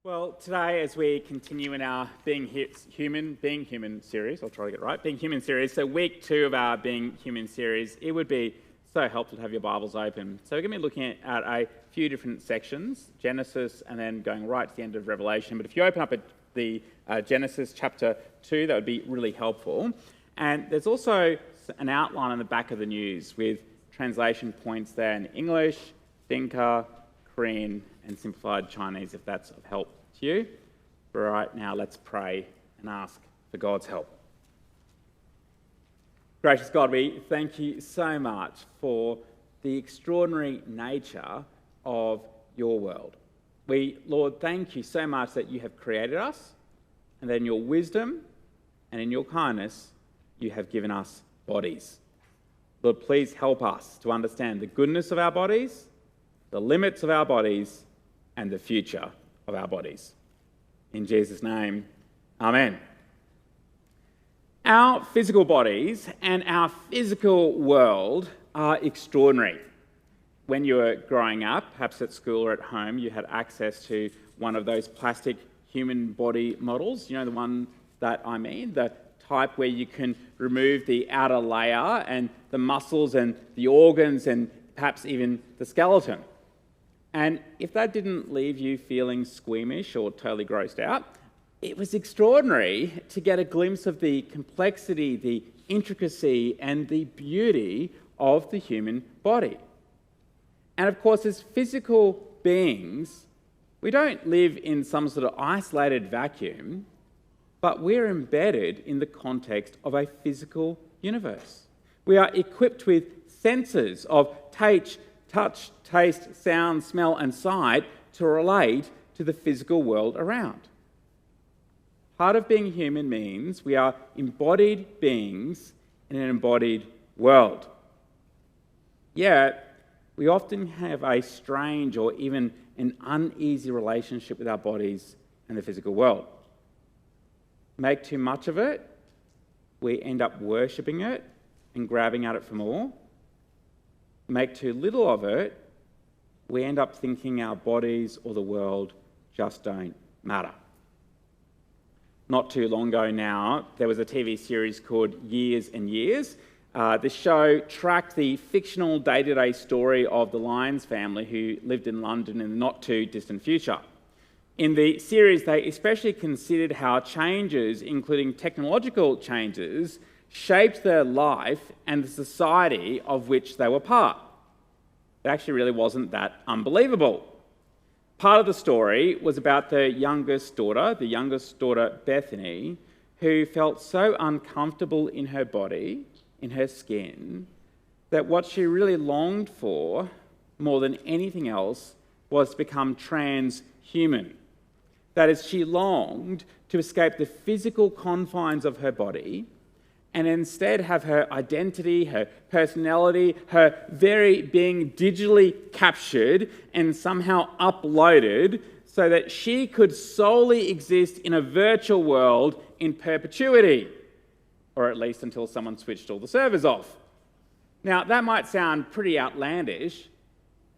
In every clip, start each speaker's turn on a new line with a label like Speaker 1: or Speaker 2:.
Speaker 1: Well, today, as we continue in our Being Human series, I'll try to get it right, Being Human series, so week 2 of our Being Human series, it would be so helpful to have your Bibles open. So we're going to be looking at a few different sections, Genesis, and then going right to the end of Revelation. But if you open up the Genesis chapter 2, that would be really helpful. And there's also an outline on the back of the news with translation points there in English, Dinka, Korean, and simplified Chinese, if that's of help to you. But right now, let's pray and ask for God's help. Gracious God, we thank you so much for the extraordinary nature of your world. Lord, thank you so much that you have created us, and that in your wisdom and in your kindness, you have given us bodies. Lord, please help us to understand the goodness of our bodies, the limits of our bodies, and the future of our bodies. In Jesus' name, amen. Our physical bodies and our physical world are extraordinary. When you were growing up, perhaps at school or at home, you had access to one of those plastic human body models. You know the one that I mean? The type where you can remove the outer layer and the muscles and the organs and perhaps even the skeleton. And if that didn't leave you feeling squeamish or totally grossed out, it was extraordinary to get a glimpse of the complexity, the intricacy, and the beauty of the human body. And of course, as physical beings, we don't live in some sort of isolated vacuum, but we're embedded in the context of a physical universe. We are equipped with senses of touch, taste, sound, smell, and sight to relate to the physical world around. Part of being human means we are embodied beings in an embodied world. Yet, we often have a strange or even an uneasy relationship with our bodies and the physical world. Make too much of it, we end up worshipping it and grabbing at it for more. Make too little of it, we end up thinking our bodies or the world just don't matter. Not too long ago now, there was a TV series called Years and Years. The show tracked the fictional day-to-day story of the Lyons family who lived in London in the not-too-distant future. In the series, they especially considered how changes, including technological changes, shaped their life and the society of which they were part. It actually really wasn't that unbelievable. Part of the story was about the youngest daughter Bethany, who felt so uncomfortable in her body, in her skin, that what she really longed for, more than anything else, was to become transhuman. That is, she longed to escape the physical confines of her body and instead have her identity, her personality, her very being digitally captured and somehow uploaded so that she could solely exist in a virtual world in perpetuity, or at least until someone switched all the servers off. Now, that might sound pretty outlandish,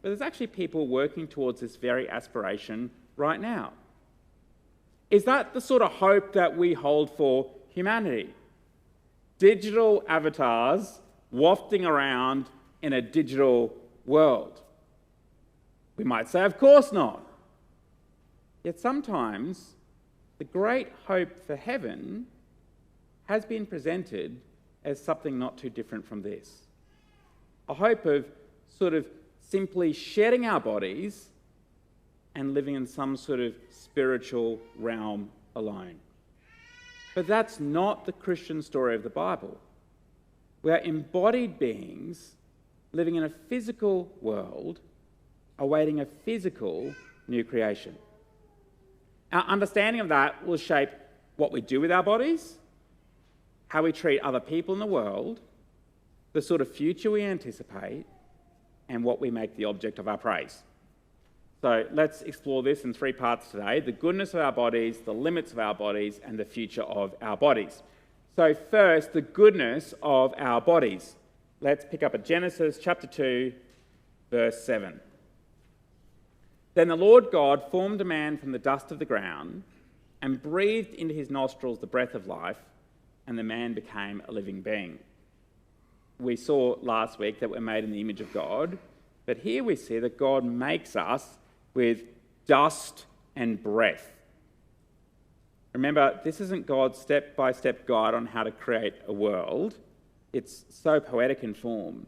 Speaker 1: but there's actually people working towards this very aspiration right now. Is that the sort of hope that we hold for humanity? Digital avatars wafting around in a digital world? We might say, of course not. Yet sometimes the great hope for heaven has been presented as something not too different from this. A hope of sort of simply shedding our bodies and living in some sort of spiritual realm alone. But that's not the Christian story of the Bible. We are embodied beings living in a physical world, awaiting a physical new creation. Our understanding of that will shape what we do with our bodies, how we treat other people in the world, the sort of future we anticipate, and what we make the object of our praise. So let's explore this in 3 parts today: the goodness of our bodies, the limits of our bodies, and the future of our bodies. So first, the goodness of our bodies. Let's pick up at Genesis chapter 2, verse 7. Then the Lord God formed a man from the dust of the ground and breathed into his nostrils the breath of life, and the man became a living being. We saw last week that we're made in the image of God, but here we see that God makes us with dust and breath. Remember, this isn't God's step-by-step guide on how to create a world. It's so poetic in form.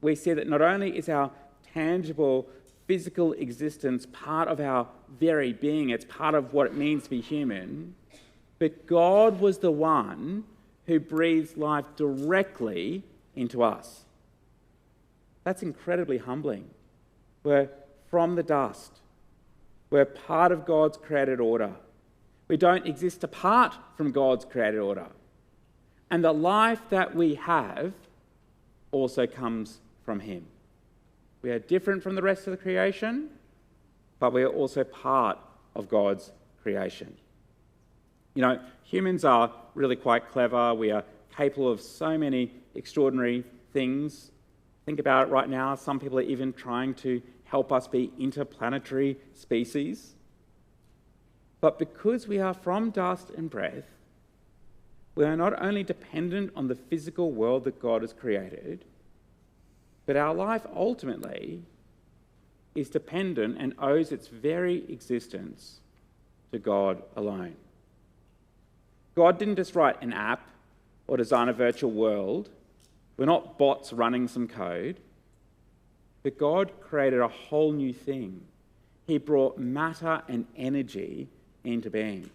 Speaker 1: We see that not only is our tangible physical existence part of our very being, it's part of what it means to be human, but God was the one who breathes life directly into us. That's incredibly humbling. We're from the dust. We're part of God's created order. We don't exist apart from God's created order. And the life that we have also comes from him. We are different from the rest of the creation, but we are also part of God's creation. You know, humans are really quite clever. We are capable of so many extraordinary things. Think about it right now. Some people are even trying to help us be interplanetary species. But because we are from dust and breath, we are not only dependent on the physical world that God has created, but our life ultimately is dependent and owes its very existence to God alone. God didn't just write an app or design a virtual world. We're not bots running some code. But God created a whole new thing. He brought matter and energy into being.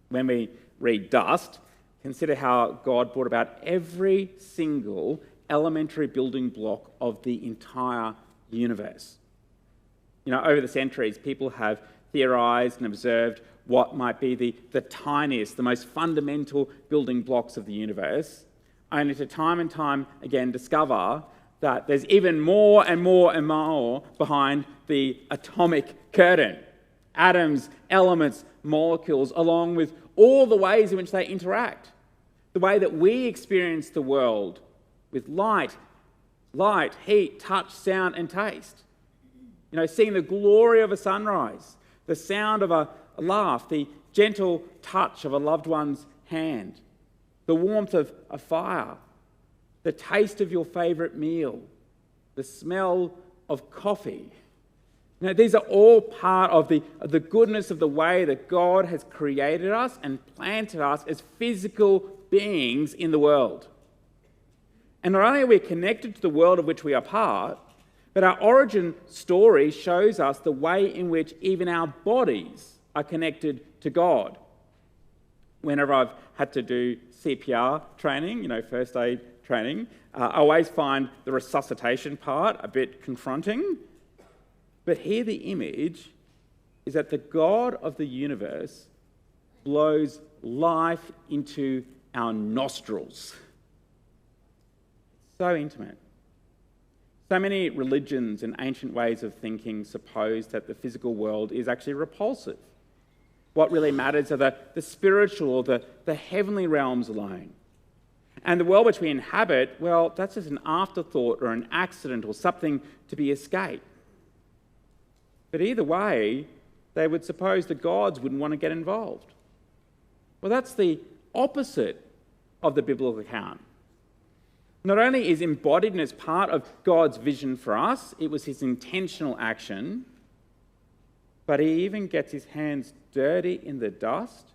Speaker 1: When we read dust, consider how God brought about every single elementary building block of the entire universe. You know, over the centuries, people have theorized and observed what might be the tiniest, the most fundamental building blocks of the universe, only to time and time again discover that there's even more and more and more behind the atomic curtain. Atoms, elements, molecules, along with all the ways in which they interact. The way that we experience the world with light, heat, touch, sound, and taste. You know, seeing the glory of a sunrise, the sound of a laugh, the gentle touch of a loved one's hand, the warmth of a fire, the taste of your favourite meal, the smell of coffee. You know, these are all part of the goodness of the way that God has created us and planted us as physical beings in the world. And not only are we connected to the world of which we are part, but our origin story shows us the way in which even our bodies are connected to God. Whenever I've had to do CPR training, first aid training, I always find the resuscitation part a bit confronting. But here the image is that the God of the universe blows life into our nostrils. So intimate. So many religions and ancient ways of thinking suppose that the physical world is actually repulsive. What really matters are the spiritual or the heavenly realms alone. And the world which we inhabit, well, that's just an afterthought or an accident or something to be escaped. But either way, they would suppose the gods wouldn't want to get involved. Well, that's the opposite of the biblical account. Not only is embodiedness part of God's vision for us, it was his intentional action, but he even gets his hands dirty in the dust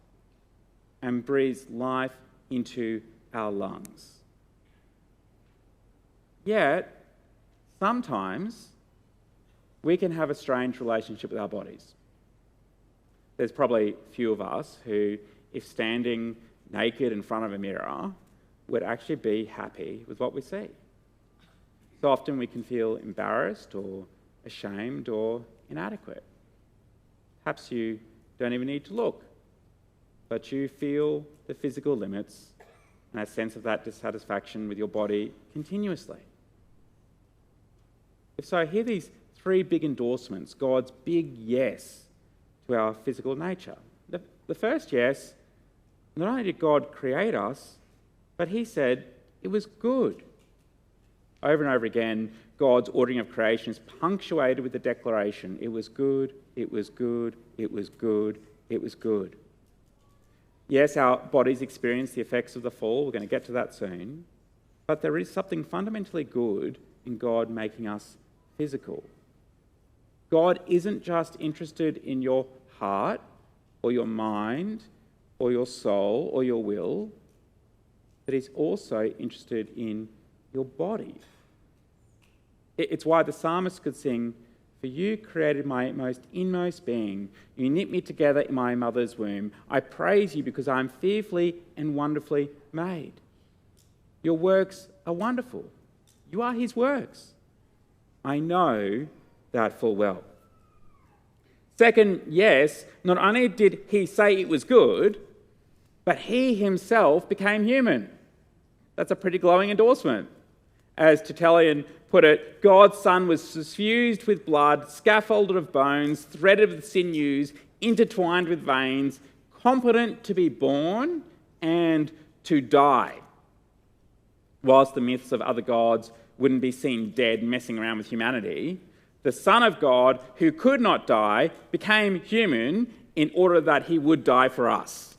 Speaker 1: and breathes life into our lungs. Yet, sometimes we can have a strange relationship with our bodies. There's probably few of us who, if standing naked in front of a mirror, would actually be happy with what we see. So often we can feel embarrassed or ashamed or inadequate. Perhaps you don't even need to look, but you feel the physical limits and a sense of that dissatisfaction with your body continuously. If so, hear these three big endorsements, God's big yes to our physical nature. The first yes, not only did God create us, but he said it was good. Over and over again, God's ordering of creation is punctuated with the declaration, it was good, it was good, it was good, it was good. Yes, our bodies experience the effects of the fall. We're going to get to that soon. But there is something fundamentally good in God making us physical. God isn't just interested in your heart or your mind or your soul or your will, but he's also interested in your body. It's why the psalmist could sing, "For you created my most inmost being. You knit me together in my mother's womb. I praise you because I am fearfully and wonderfully made." Your works are wonderful. You are his works. I know that full well. Second, yes, not only did he say it was good, but he himself became human. That's a pretty glowing endorsement. As Tertullian put it, God's Son was suffused with blood, scaffolded of bones, threaded with sinews, intertwined with veins, competent to be born and to die. Whilst the myths of other gods wouldn't be seen dead messing around with humanity, the Son of God, who could not die, became human in order that he would die for us.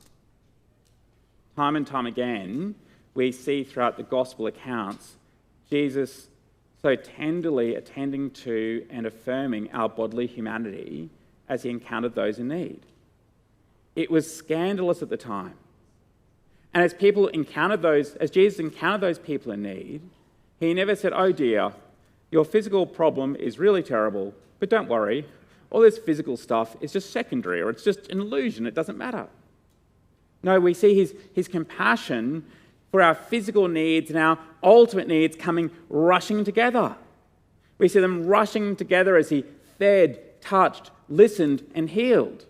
Speaker 1: Time and time again, we see throughout the gospel accounts Jesus so tenderly attending to and affirming our bodily humanity as he encountered those in need. It was scandalous at the time. And as Jesus encountered those people in need, he never said, "Oh dear, your physical problem is really terrible, but don't worry, all this physical stuff is just secondary, or it's just an illusion, it doesn't matter." No, we see his compassion for our physical needs and our ultimate needs coming rushing together. We see them rushing together as he fed, touched, listened, and healed.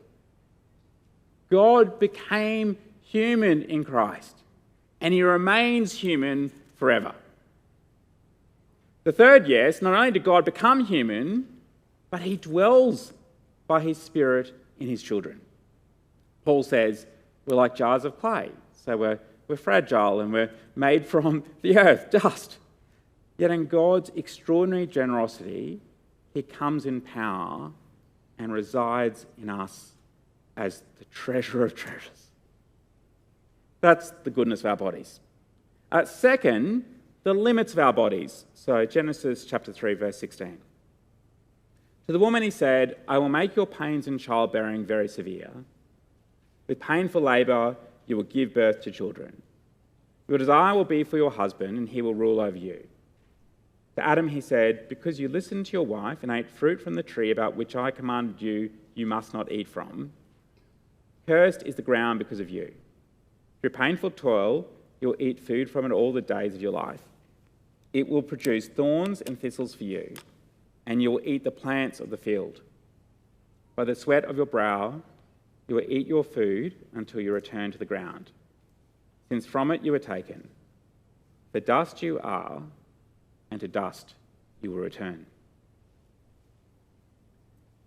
Speaker 1: God became human in Christ, and he remains human forever. The third yes, not only did God become human, but he dwells by his Spirit in his children. Paul says we're like jars of clay, so we're fragile and we're made from the earth, dust. Yet in God's extraordinary generosity, he comes in power and resides in us as the treasure of treasures. That's the goodness of our bodies. Second, the limits of our bodies. So Genesis chapter 3, verse 16. To the woman he said, "I will make your pains in childbearing very severe. With painful labour you will give birth to children. Your desire will be for your husband, and he will rule over you." To Adam he said, "Because you listened to your wife and ate fruit from the tree about which I commanded you, you must not eat from. Cursed is the ground because of you. Through painful toil you'll eat food from it all the days of your life. It will produce thorns and thistles for you, and you will eat the plants of the field. By the sweat of your brow you will eat your food until you return to the ground, since from it you were taken. For dust you are, and to dust you will return."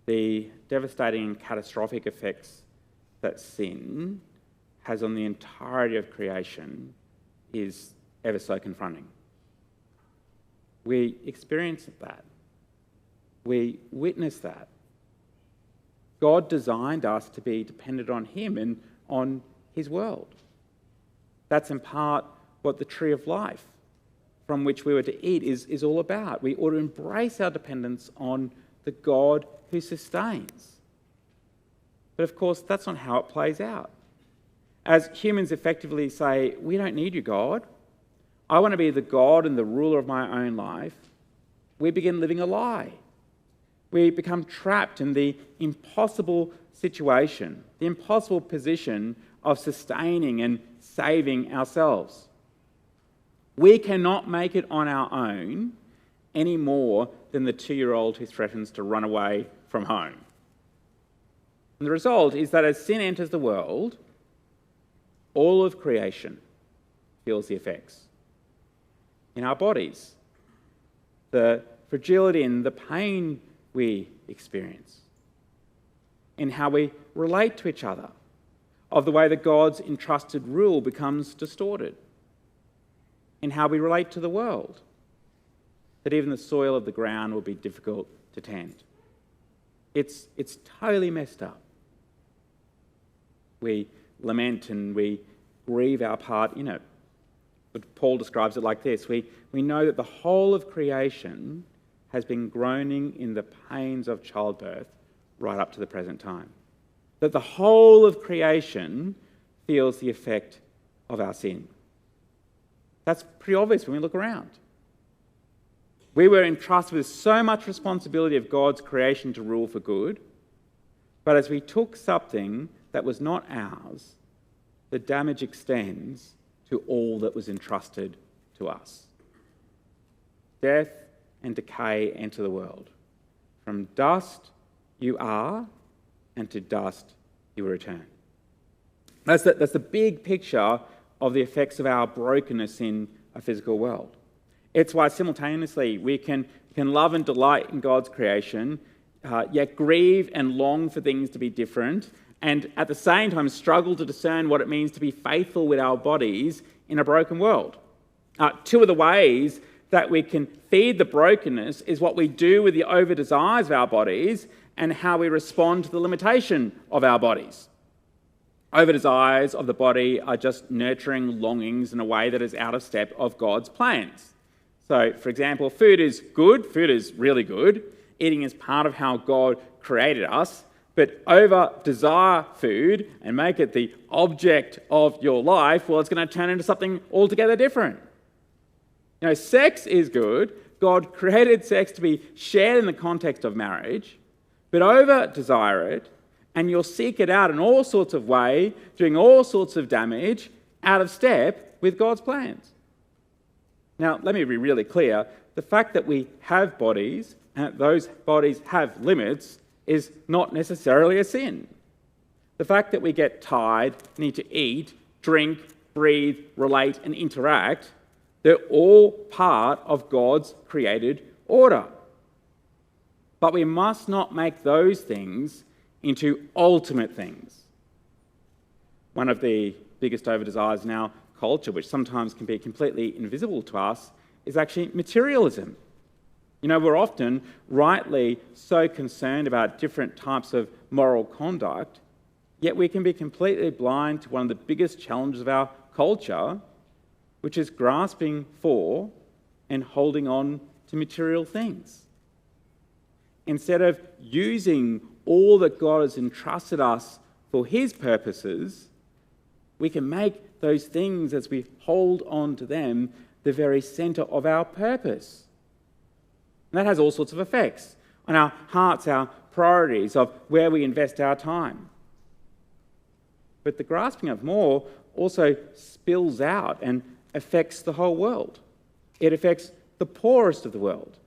Speaker 1: The devastating and catastrophic effects that sin has on the entirety of creation is ever so confronting. We experience that. We witness that. God designed us to be dependent on him and on his world. That's in part what the tree of life from which we were to eat is all about. We ought to embrace our dependence on the God who sustains. But of course, that's not how it plays out. As humans effectively say, "We don't need you, God. I want to be the God and the ruler of my own life," we begin living a lie. We become trapped in the impossible situation, the impossible position of sustaining and saving ourselves. We cannot make it on our own any more than the 2-year-old who threatens to run away from home. And the result is that as sin enters the world, all of creation feels the effects. In our bodies, the fragility and the pain we experience, in how we relate to each other, of the way that God's entrusted rule becomes distorted, in how we relate to the world. that even the soil of the ground will be difficult to tend. It's totally messed up. We lament and we grieve our part in it. But Paul describes it like this. We know that the whole of creation has been groaning in the pains of childbirth right up to the present time. That the whole of creation feels the effect of our sin. That's pretty obvious when we look around. We were entrusted with so much responsibility of God's creation to rule for good, but as we took something that was not ours, the damage extends to all that was entrusted to us. Death and decay enter the world. From dust you are, and to dust you will return. That's the big picture of the effects of our brokenness in a physical world. It's why simultaneously we can love and delight in God's creation, yet grieve and long for things to be different, and at the same time struggle to discern what it means to be faithful with our bodies in a broken world. Two of the ways that we can feed the brokenness is what we do with the over-desires of our bodies and how we respond to the limitation of our bodies. Over-desires of the body are just nurturing longings in a way that is out of step of God's plans. So, for example, food is good, food is really good. Eating is part of how God created us. But over-desire food and make it the object of your life, well, it's going to turn into something altogether different. You know, sex is good. God created sex to be shared in the context of marriage, but over-desire it, and you'll seek it out in all sorts of ways, doing all sorts of damage, out of step with God's plans. Now, let me be really clear. The fact that we have bodies, and that those bodies have limits, is not necessarily a sin. The fact that we get tired, need to eat, drink, breathe, relate, and interact, they're all part of God's created order. But we must not make those things into ultimate things. One of the biggest over-desires in our culture, which sometimes can be completely invisible to us, is actually materialism. You know, we're often rightly so concerned about different types of moral conduct, yet we can be completely blind to one of the biggest challenges of our culture, which is grasping for and holding on to material things. Instead of using all that God has entrusted us for His purposes, we can make those things, as we hold on to them, the very centre of our purpose. And that has all sorts of effects on our hearts, our priorities, of where we invest our time. But the grasping of more also spills out and affects the whole world. It affects the poorest of the world.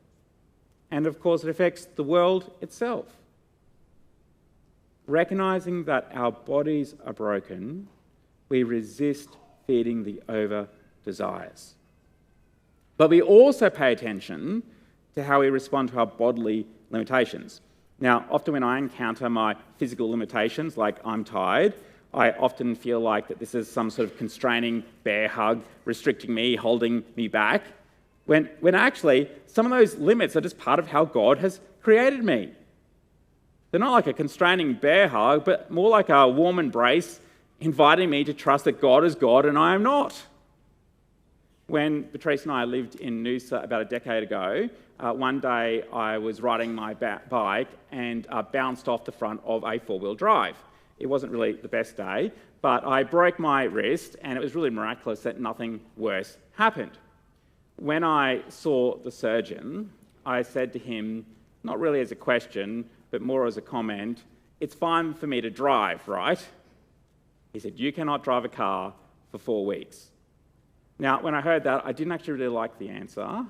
Speaker 1: And of course, it affects the world itself. Recognizing that our bodies are broken, we resist feeding the over-desires. But we also pay attention to how we respond to our bodily limitations. Now, often when I encounter my physical limitations, like I'm tired, I often feel like that this is some sort of constraining bear hug, restricting me, holding me back, when actually some of those limits are just part of how God has created me. They're not like a constraining bear hug, but more like a warm embrace, inviting me to trust that God is God and I am not. When Patrice and I lived in Noosa about a decade ago, one day I was riding my bike and bounced off the front of a four-wheel drive. It wasn't really the best day, but I broke my wrist and it was really miraculous that nothing worse happened. When I saw the surgeon, I said to him, not really as a question, but more as a comment, "It's fine for me to drive, right?" He said, "You cannot drive a car for 4 weeks." Now, when I heard that, I didn't actually really like the answer,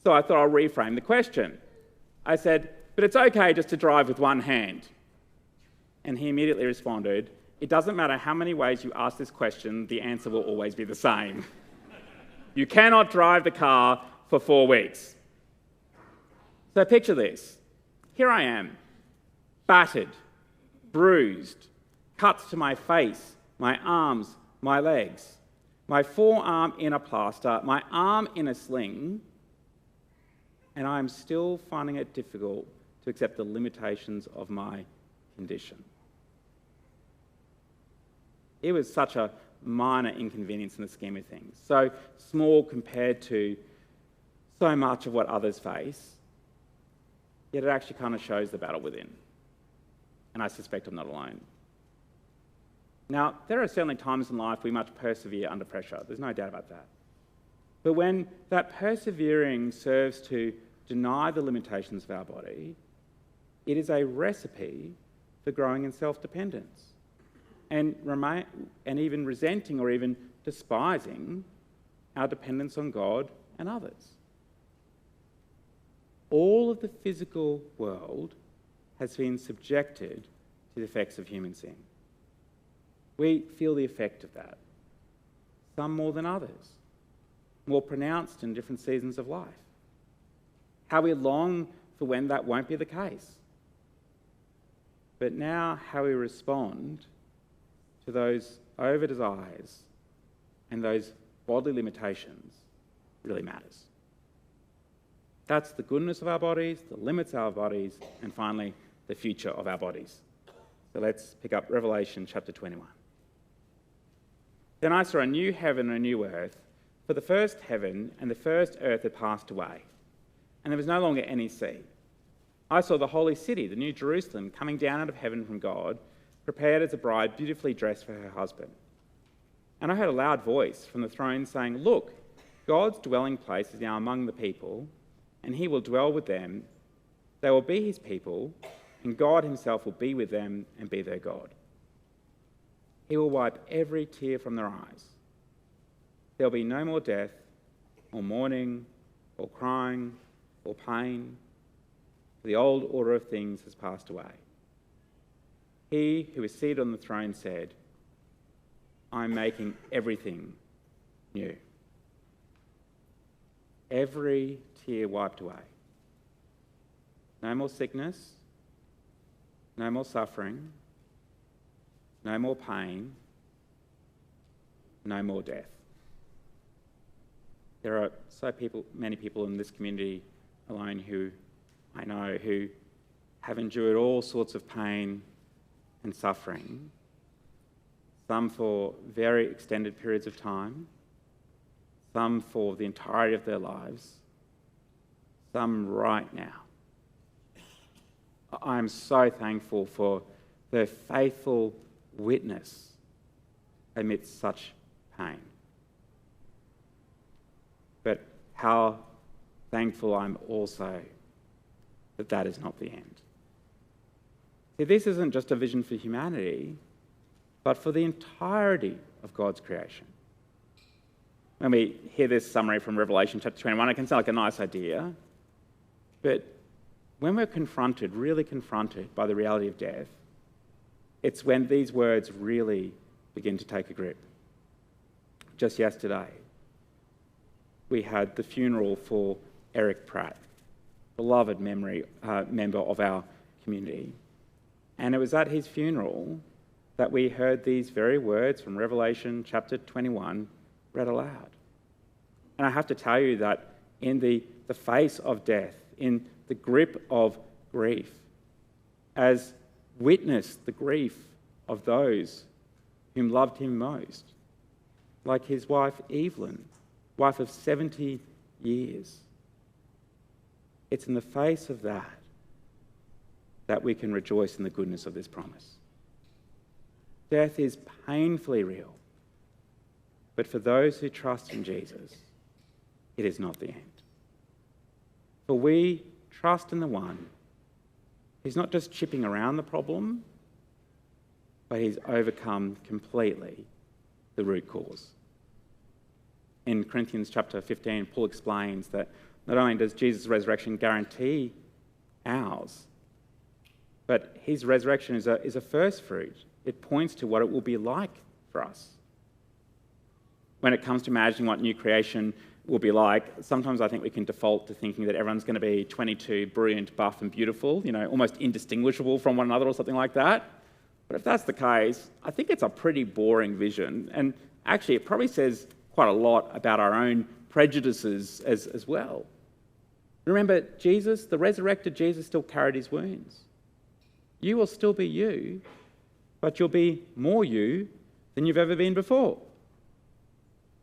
Speaker 1: so I thought I'll reframe the question. I said, "But it's okay just to drive with one hand." And he immediately responded, "It doesn't matter how many ways you ask this question, the answer will always be the same. You cannot drive the car for 4 weeks." So picture this. Here I am, battered, bruised, cuts to my face, my arms, my legs, my forearm in a plaster, my arm in a sling, and I'm still finding it difficult to accept the limitations of my condition. It was such a minor inconvenience in the scheme of things, so small compared to so much of what others face, yet it actually kind of shows the battle within. And I suspect I'm not alone. Now, there are certainly times in life we must persevere under pressure. There's no doubt about that. But when that persevering serves to deny the limitations of our body, it is a recipe for growing in self-dependence and even resenting or even despising our dependence on God and others. All of the physical world has been subjected to the effects of human sin. We feel the effect of that, some more than others, more pronounced in different seasons of life. How we long for when that won't be the case. But now how we respond to those over-desires and those bodily limitations really matters. That's the goodness of our bodies, the limits of our bodies, and finally, the future of our bodies. So let's pick up Revelation chapter 21. Then I saw a new heaven and a new earth, for the first heaven and the first earth had passed away, and there was no longer any sea. I saw the holy city, the new Jerusalem, coming down out of heaven from God, prepared as a bride beautifully dressed for her husband. And I heard a loud voice from the throne saying, "Look, God's dwelling place is now among the people, and he will dwell with them. They will be his people, and God himself will be with them and be their God. He will wipe every tear from their eyes. There will be no more death, or mourning, or crying, or pain. The old order of things has passed away." He who is seated on the throne said, "I'm making everything new." Every tear wiped away. No more sickness, no more suffering, no more pain, no more death. There are many people in this community alone who I know who have endured all sorts of pain and suffering, some for very extended periods of time, some for the entirety of their lives, some right now. I am so thankful for their faithful witness amidst such pain. But how thankful I'm also that that is not the end. See, this isn't just a vision for humanity, but for the entirety of God's creation. When we hear this summary from Revelation chapter 21, it can sound like a nice idea, but when we're really confronted by the reality of death, it's when these words really begin to take a grip. Just yesterday, we had the funeral for Eric Pratt, beloved member of our community. And it was at his funeral that we heard these very words from Revelation chapter 21 read aloud. And I have to tell you that in the face of death, in the grip of grief, as witness the grief of those whom loved him most, like his wife Evelyn, wife of 70 years. It's in the face of that we can rejoice in the goodness of this promise. Death is painfully real, but for those who trust in Jesus, it is not the end. For we trust in the one who's not just chipping around the problem, but he's overcome completely the root cause. In Corinthians chapter 15, Paul explains that not only does Jesus' resurrection guarantee ours, but his resurrection is a first fruit. It points to what it will be like for us. When it comes to imagining what new creation will be like, sometimes I think we can default to thinking that everyone's going to be 22, brilliant, buff and beautiful, almost indistinguishable from one another or something like that. But if that's the case, I think it's a pretty boring vision. And actually, it probably says quite a lot about our own prejudices as well. Remember, Jesus, the resurrected Jesus, still carried his wounds. You will still be you, but you'll be more you than you've ever been before.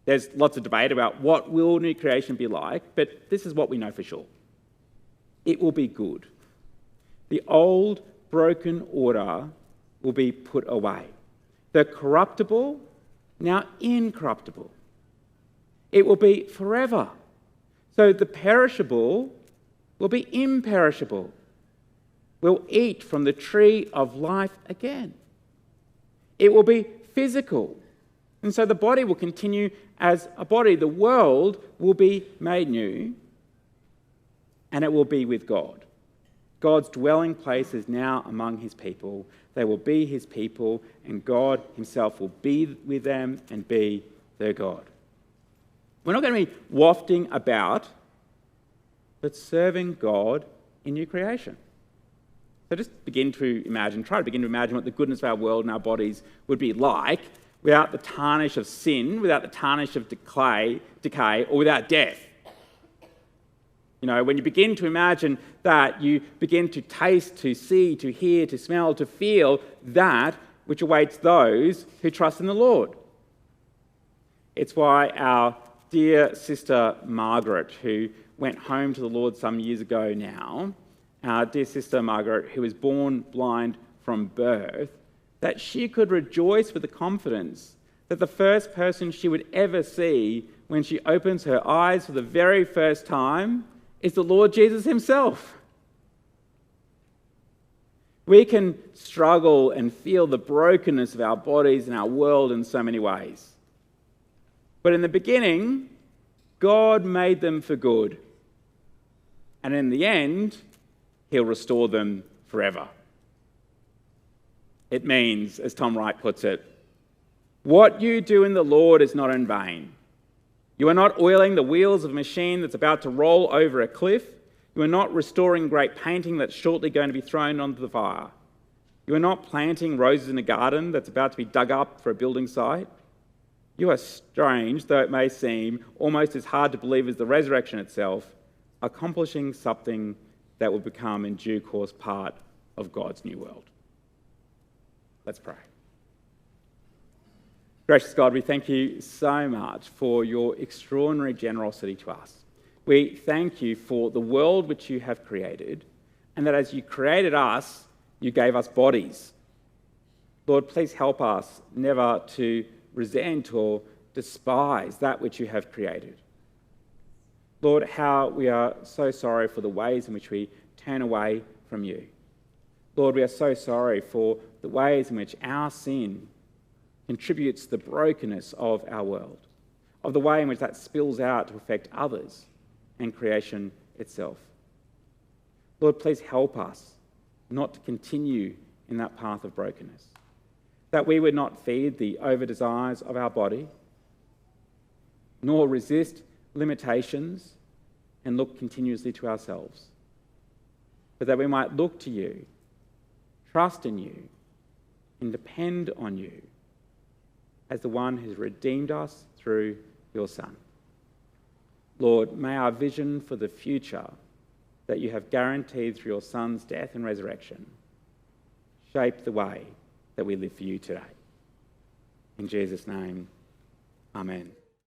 Speaker 1: There's lots of debate about what will new creation be like, but this is what we know for sure. It will be good. The old, broken order will be put away. The corruptible, now incorruptible. It will be forever. So the perishable will be imperishable. We'll eat from the tree of life again. It will be physical. And so the body will continue as a body. The world will be made new, and it will be with God. God's dwelling place is now among his people. They will be his people, and God himself will be with them and be their God. We're not going to be wafting about, but serving God in new creation. So just try to begin to imagine what the goodness of our world and our bodies would be like without the tarnish of sin, without the tarnish of decay, or without death. You know, when you begin to imagine that, you begin to taste, to see, to hear, to smell, to feel that which awaits those who trust in the Lord. It's why our dear sister Margaret, who went home to the Lord some years ago now, our dear sister Margaret, who was born blind from birth, that she could rejoice with the confidence that the first person she would ever see when she opens her eyes for the very first time is the Lord Jesus himself. We can struggle and feel the brokenness of our bodies and our world in so many ways. But in the beginning, God made them for good. And in the end, he'll restore them forever. It means, as Tom Wright puts it, what you do in the Lord is not in vain. You are not oiling the wheels of a machine that's about to roll over a cliff. You are not restoring great painting that's shortly going to be thrown onto the fire. You are not planting roses in a garden that's about to be dug up for a building site. You are, strange though it may seem, almost as hard to believe as the resurrection itself, accomplishing something that will become in due course part of God's new world. Let's pray. Gracious God, we thank you so much for your extraordinary generosity to us. We thank you for the world which you have created, and that as you created us, you gave us bodies. Lord, please help us never to resent or despise that which you have created. Lord, how we are so sorry for the ways in which we turn away from you. Lord, we are so sorry for the ways in which our sin contributes to the brokenness of our world, of the way in which that spills out to affect others and creation itself. Lord, please help us not to continue in that path of brokenness, that we would not feed the over-desires of our body, nor resist limitations and look continuously to ourselves, but that we might look to you, trust in you, and depend on you as the one who's redeemed us through your Son. Lord, may our vision for the future that you have guaranteed through your Son's death and resurrection shape the way that we live for you today. In Jesus' name, amen.